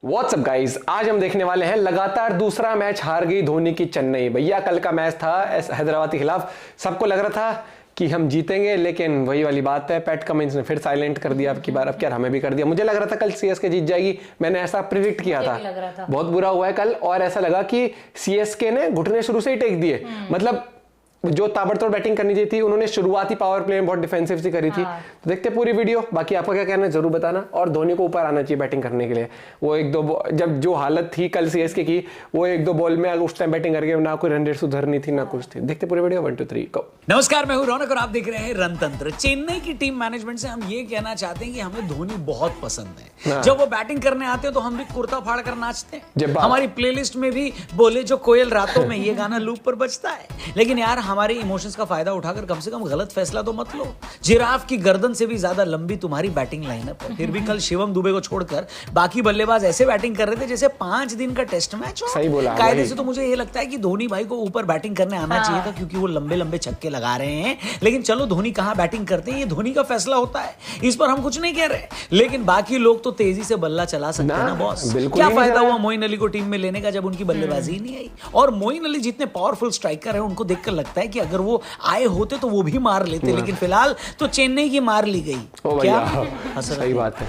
WhatsApp guys, आज हम देखने वाले हैं लगातार दूसरा मैच हार गई धोनी की चेन्नई। भैया कल का मैच था हैदराबाद के खिलाफ, सबको लग रहा था कि हम जीतेंगे, लेकिन वही वाली बात है, पैट कमिंस ने फिर साइलेंट कर दिया अब की बार। अब क्या हमें भी कर दिया। मुझे लग रहा था कल सीएसके जीत जाएगी, मैंने ऐसा प्रिडिक्ट किया था। बहुत बुरा हुआ है कल, और ऐसा लगा कि सीएसके ने घुटने शुरू से ही टेक दिए। मतलब जो ताबड़तोड़ बैटिंग करनी चाहिए थी उन्होंने शुरुआती पावर प्ले में बहुत डिफेंसिव सी करी थी। तो देखते पूरी वीडियो, बाकी आपका क्या कहना है जरूर बताना। और धोनी को ऊपर आना चाहिए बैटिंग करने के लिए। वो एक दो जब जो हालत थी कल सीएसके की, वो एक दो बॉल में उस टाइम बैटिंग करके ना कोई रन रेट सुधरनी थी ना कुछ थी। देखते पूरी वीडियो 1 2 3 को। नमस्कार, मैं हूं रौनक और आप देख रहे हैं रणतंत्र। चेन्नई की टीम मैनेजमेंट से हम ये कहना चाहते हैं कि हमें धोनी बहुत पसंद है। जब वो बैटिंग करने आते हैं तो हम भी कुर्ता फाड़ कर नाचते हैं। हमारी प्लेलिस्ट में भी बोले जो कोयल रातों में ये गाना लूप पर बजता है। लेकिन यार हमारे इमोशंस का फायदा उठाकर कम से कम गलत फैसला तो मत लो। जिराफ की गर्दन से भी ज्यादा लंबी तुम्हारी बैटिंग लाइनअप है, फिर भी कल शिवम दुबे को छोड़कर बाकी बल्लेबाज ऐसे बैटिंग कर रहे थे जैसे 5 दिन का टेस्ट मैच हो। सही बोला। कायदे से तो मुझे ये लगता है कि धोनी भाई को ऊपर बैटिंग करने आना चाहिए था, क्योंकि वो लंबे लंबे छक्के लगा रहे हैं। लेकिन चलो धोनी कहां बैटिंग करते हैं ये धोनी का फैसला होता है, इस पर हम कुछ नहीं कह रहे। लेकिन बाकी लोग तो तेजी से बल्ला चला सकते हैं ना बॉस। क्या फायदा हुआ मोइन अली को टीम में लेने का जब उनकी बल्लेबाजी नहीं आई। और मोइन अली जितने पावरफुल स्ट्राइकर है उनको देखकर लगता है कि अगर वो आए होते तो वो भी मार लेते, लेकिन फिलहाल तो चेन्नई की मार ली गई। क्या सही बात है।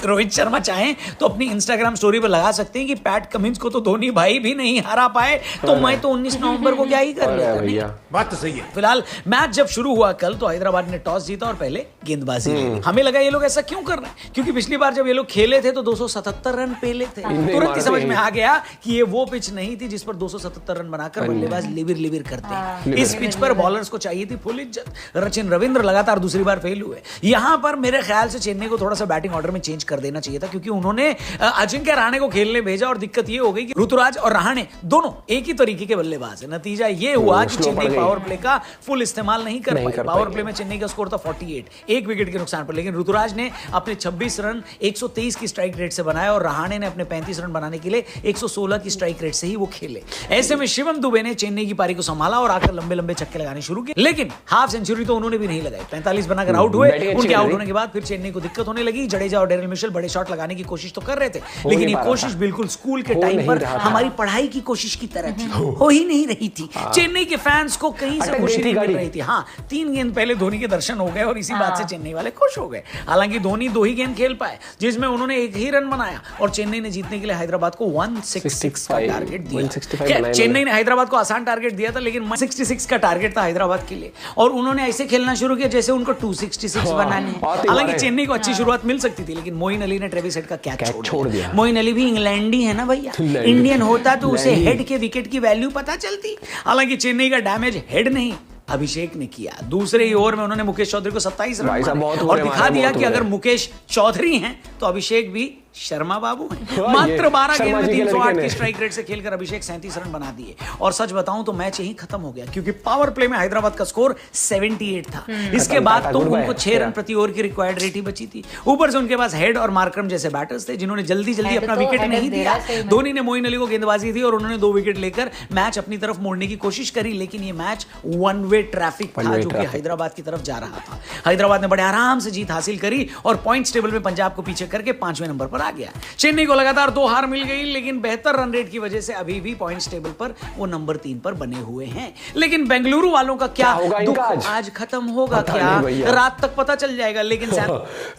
रोहित शर्मा चाहें तो अपनी इंस्टाग्राम स्टोरी पर लगा सकते हैं कि पैट कमिंस को तो धोनी भाई भी नहीं हरा पाए, तो मैं तो 19 नवंबर को क्या ही कर लेता। बात तो सही है। फिलहाल मैच जब शुरू हुआ कल तो हैदराबाद ने टॉस जीता और पहले गेंदबाजी की। हमें लगा ये लोग ऐसा क्यों कर रहे हैं, क्योंकि पिछली बार जब ये लोग खेले थे तो 277 रन पेले थे। तुरंत ही समझ में आ गया कि ये वो पिच नहीं थी जिस पर 277 रन बनाकर बल्लेबाज लिविर करते हैं। इस पिच पर बॉलर्स को चाहिए थी फुल इज्जत। सचिन रविंद्र लगातार दूसरी बार फेल हुए। यहां पर मेरे ख्याल से चेन्नई को थोड़ा सा बैटिंग ऑर्डर में चेंज कर देना चाहिए था, क्योंकि उन्होंने अजिंक्य रहाणे को खेलने भेजा और दिक्कत ये हो गई कि ऋतुराज और रहाणे दोनों एक ही तरीके के बल्लेबाज हैं। नतीजा ये हुआ कि चेन्नई पावर प्ले का फुल इस्तेमाल नहीं कर पाई। पावर प्ले में चेन्नई का स्कोर था 48, एक विकेट के नुकसान पर। लेकिन ऋतुराज ने अपने 26 रन 123 की स्ट्राइक रेट से बनाया और रहाणे ने अपने 35 रन बनाने के लिए 116 की स्ट्राइक रेट से ही वो खेले। ऐसे में शिवम दुबे ने चेन्नई की पारी को संभाला और आकर लंबे लंबे छक्के लगाने शुरू किए, लेकिन हाफ सेंचुरी तो उन्होंने भी नहीं लगाई। 45 बनाकर आउट हुए। उनके आउट होने के बाद फिर चेन्नई को दिक्कत होने लगी। जडेजा और डेरिल मिशेल बड़े शॉट लगाने की कोशिश तो कर रहे थे, लेकिन ये कोशिश बिल्कुल स्कूल के टाइम पर हमारी पढ़ाई की कोशिश की तरह थी, हो ही नहीं रही थी। चेन्नई के फैंस को कहीं से खुशी नहीं मिल रही थी। हाँ, 3 गेंद पहले धोनी के दर्शन हो गए और इसी बात से चेन्नई वाले खुश हो गए। हालांकि धोनी 2 ही गेंद खेल पाए, जिसमें उन्होंने 1 ही रन बनाया और चेन्नई ने जीतने के लिए हैदराबाद को 166 का टारगेट दिया। चेन्नई ने हैदराबाद को आसान टारगेट दिया था, लेकिन 166 का टारगेट था हैदराबाद के लिए, और उन्होंने ऐसे खेलना शुरू किया जैसे उनको 266 बनाने हैं। हालांकि चेन्नई को अच्छी शुरुआत मिल सकती थी, लेकिन मोइन अली ने ट्रेविस हेड का कैच छोड़ दिया। मोइन अली भी इंग्लैंडी है ना भैया, इंडियन होता तो उसे हेड के विकेट की वैल्यू पता चलती। हालांकि चेन्नई का डैमेज हेड नहीं अभिषेक ने किया। दूसरे ही ओवर में उन्होंने मुकेश चौधरी को 27 रन और दिखा दिया कि अगर मुकेश चौधरी हैं तो अभिषेक भी शर्मा बाबू हैं। मात्र 12 गेंद में 308 की स्ट्राइक रेट से खेलकर अभिषेक 37 रन बना दिए। और सच बताऊं तो मैच यहीं खत्म हो गया, क्योंकि पावर प्ले में हैदराबाद का स्कोर 78 था। इसके बाद तो उनको 6 रन प्रति ओवर की रिक्वायर्ड रेट ही बची थी। ऊपर से उनके पास हेड और मार्करम जैसे बैटर्स थे जिन्होंने जल्दी अपना विकेट नहीं दिया। धोनी ने मोइन अली को गेंदबाजी दी और उन्होंने 2 विकेट लेकर मैच अपनी तरफ मोड़ने की कोशिश करी, लेकिन ये मैच 1 वे ट्रैफिक था जो कि हैदराबाद की तरफ जा रहा था। हैदराबाद ने बड़े आराम से जीत हासिल करी और पॉइंट्स टेबल में पंजाब को पीछे करके 5वें नंबर पर आ गया। चेन्नई को लगातार 2 हार मिल गई, लेकिन बेहतर रन रेट की वजह से अभी भी पॉइंट्स टेबल पर वो नंबर 3 पर बने हुए हैं। लेकिन बेंगलुरु वालों का क्या दुख आज खत्म होगा क्या? रात तक पता चल जाएगा। लेकिन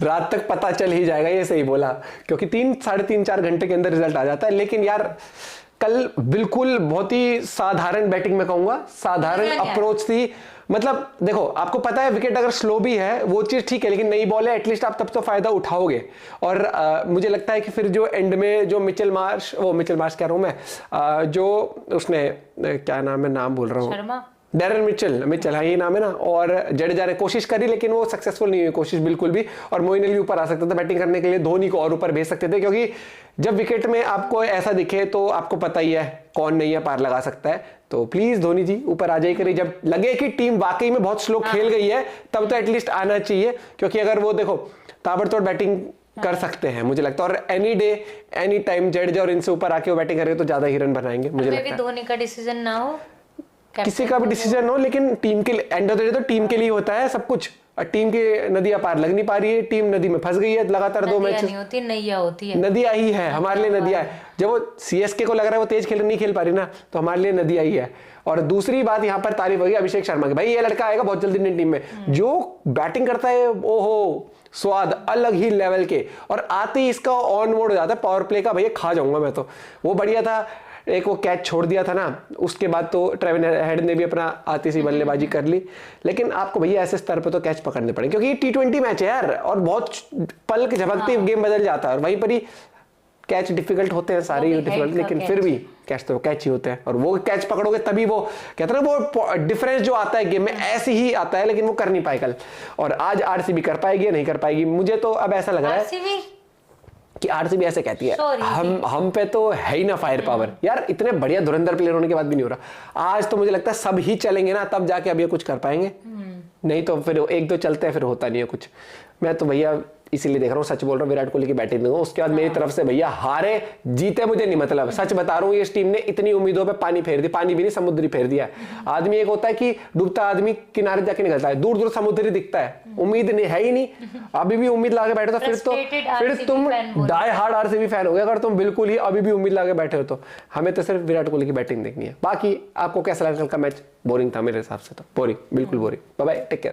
रात तक पता चल ही जाएगा, ये सही बोला, क्योंकि 3 साढ़े 3-4 घंटे के अंदर रिजल्ट आ जाता है। लेकिन यार कल बिल्कुल बहुत ही साधारण बैटिंग में कहूंगा, साधारण अप्रोच थी। मतलब देखो, आपको पता है विकेट अगर स्लो भी है वो चीज ठीक है, लेकिन नई बॉल है, एटलीस्ट आप तब तो फायदा उठाओगे। और मुझे लगता है कि फिर जो एंड में जो मिचेल मार्श कह रहा हूं मैं, जो उसने क्या नाम है, नाम भूल रहा हूँ, डेरिल मिचेल हाँ, ये नाम है ना। और जडेजा ने कोशिश करी लेकिन वो सक्सेसफुल नहीं हुई कोशिश बिल्कुल भी। और मोइन अली ऊपर आ सकता था बैटिंग करने के लिए, धोनी को और ऊपर भेज सकते थे, क्योंकि जब विकेट में आपको ऐसा दिखे तो आपको पता ही है कौन नहीं है पार लगा सकता है। तो प्लीज धोनी जी ऊपर आ जाइए करिए। जब लगे कि टीम वाकई में बहुत स्लो खेल गई है तब तो एटलीस्ट आना चाहिए, क्योंकि अगर वो देखो ताबड़तोड़ बैटिंग कर सकते हैं मुझे लगता है, और any day any time Jadeja और इनसे ऊपर आके वो बैटिंग करेंगे तो ज्यादा ही रन बनाएंगे मुझे लगता है। धोनी का डिसीजन ना हो, किसी का भी डिसीजन हो, लेकिन टीम के एंड ऑफ द डे तो टीम के लिए होता है सब कुछ। और टीम की नदियां पार लग नहीं पा रही है, टीम नदी में फंस गई है लगातार 2 मैच। नहीं होती, नैया होती है, नदिया ही है हमारे लिए, नदिया है। जब वो सीएसके को लग रहा है वो तेज खेल नहीं खेल पा रही ना, तो हमारे लिए नदिया ही है। और दूसरी बात यहाँ पर तारीफ होगी अभिषेक शर्मा की, भाई ये लड़का आएगा बहुत जल्दी इंडियन टीम में, जो बैटिंग करता है ओहो स्वाद अलग ही लेवल के, और आते ही इसका ऑन मोड हो जाता है पावर प्ले का, भैया खा जाऊंगा मैं तो। वो बढ़िया था, एक वो कैच छोड़ दिया था ना, उसके बाद तो ट्रेविन हेड ने भी अपना आती सी बल्लेबाजी कर ली। लेकिन आपको भैया ऐसे स्तर पे तो कैच पकड़ने पड़े, क्योंकि ये T20 मैच है यार, और बहुत पल के झपकते गेम बदल जाता है, और वहीं पर ही कैच डिफिकल्ट होते हैं सारे ही डिफिकल्ट, लेकिन फिर भी कैच तो कैच ही होते हैं, और वो कैच पकड़ोगे तभी वो कहते हैं ना वो डिफरेंस जो आता है गेम में ऐसे ही आता है, लेकिन वो कर नहीं पाए कल। और आज आरसीबी कर पाएगी या नहीं कर पाएगी, मुझे तो अब ऐसा लग रहा है कि आरसीबी ऐसे कहती है हम पे तो है ही ना फायर पावर यार, इतने बढ़िया धुरंधर प्लेयर होने के बाद भी नहीं हो रहा। आज तो मुझे लगता है सब ही चलेंगे ना, तब जाके अब ये कुछ कर पाएंगे, नहीं तो फिर एक दो चलते हैं फिर होता नहीं है कुछ। मैं तो भैया इसीलिए देख रहा हूँ, सच बोल रहा हूँ, विराट कोहली की बैटिंग दूंगा, उसके बाद मेरी तरफ से भैया हारे जीते मुझे नहीं मतलब, सच बता रहा हूँ। इस टीम ने इतनी उम्मीदों पे पानी फेर दिया, पानी भी नहीं समुद्री फेर दिया। आदमी एक होता है कि डूबता आदमी किनारे जाके निकलता है, दूर दूर समुद्री दिखता है, उम्मीद नहीं है ही नहीं, अभी भी उम्मीद लाके बैठे तो फिर तुम डाई हार्ड आरसीबी फैन हो गए अगर तुम बिल्कुल ही अभी भी उम्मीद लाके बैठे हो तो। हमें तो सिर्फ विराट कोहली की बैटिंग देखनी है। बाकी आपको कैसा लगा कल का मैच? बोरिंग था मेरे हिसाब से, तो बोरिंग, बिल्कुल boring. Bye bye, take care.